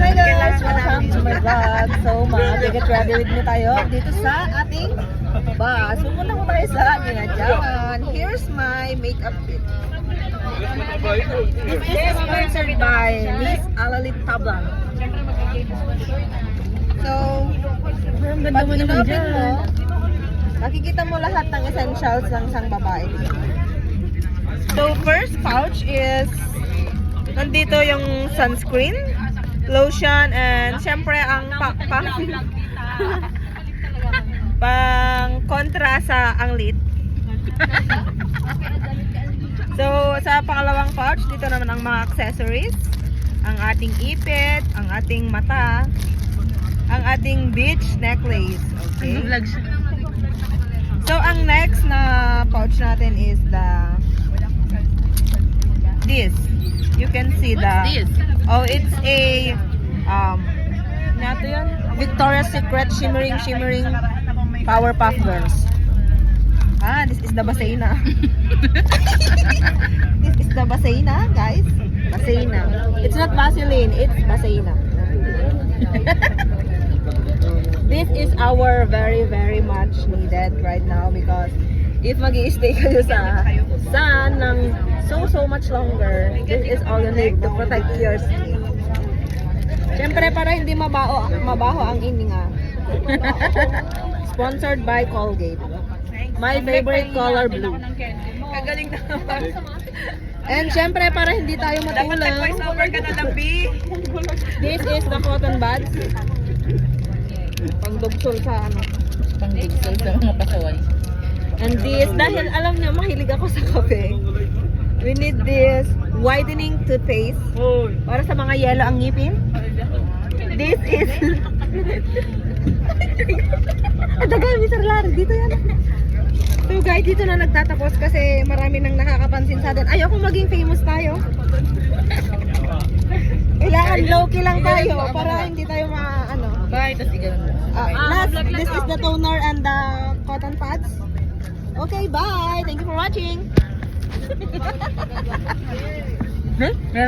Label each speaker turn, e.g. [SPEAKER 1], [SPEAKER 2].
[SPEAKER 1] Hi guys! Welcome to my vlog. So, get ready with me tayo dito sa ating bus. Pupunta ko tayo sa Ginadyawan. Here's my makeup kit. This is sponsored by Miss Alalit Tablang. So, pag inopin mo, makikita mo lahat ng essentials ng isang babae. So, first pouch is nandito yung sunscreen, lotion, and syempre ang pang kontra sa anglit. So, sa pangalawang pouch, dito naman ang mga accessories, ang ating ipit, ang ating mata, ang ating beach necklace. Okay. So, ang next na pouch natin is this. You can see oh, it's a nato yun? Victoria's Secret shimmering Powerpuff Girls. This is the Baseina. This is the Baseina, guys. Baseina. It's not Vaseline, it's Baseina. This is our very much needed right now because if mag-i-stay kayo sa sun ng so much longer, this is all you need to protect your skin. Siyempre, para hindi mabaho ang ininga. Sponsored by Colgate. My favorite color, blue.
[SPEAKER 2] Kagaling na naman.
[SPEAKER 1] And siyempre, para hindi tayo
[SPEAKER 2] Dapat
[SPEAKER 1] matulang,
[SPEAKER 2] nag-voice over ka na lang, B.
[SPEAKER 1] this is the cotton buds. Pangdugsol sa
[SPEAKER 2] Pang-digsol sa mga pasaway.
[SPEAKER 1] And this, dahil alam niyo, mahilig ako sa kape. We need this whitening toothpaste para sa mga yellow ang ngipin. This is Dagan, Mr. Larry, dito yan. So guys, dito na nagtatapos kasi marami nang nakakapansin sa atin. Ayoko maging famous tayo. Kailangan low-key lang tayo para hindi tayo
[SPEAKER 2] Bye, tas igalan mo.
[SPEAKER 1] last, this is the toner and the cotton pads. Okay, bye! Thank you for watching!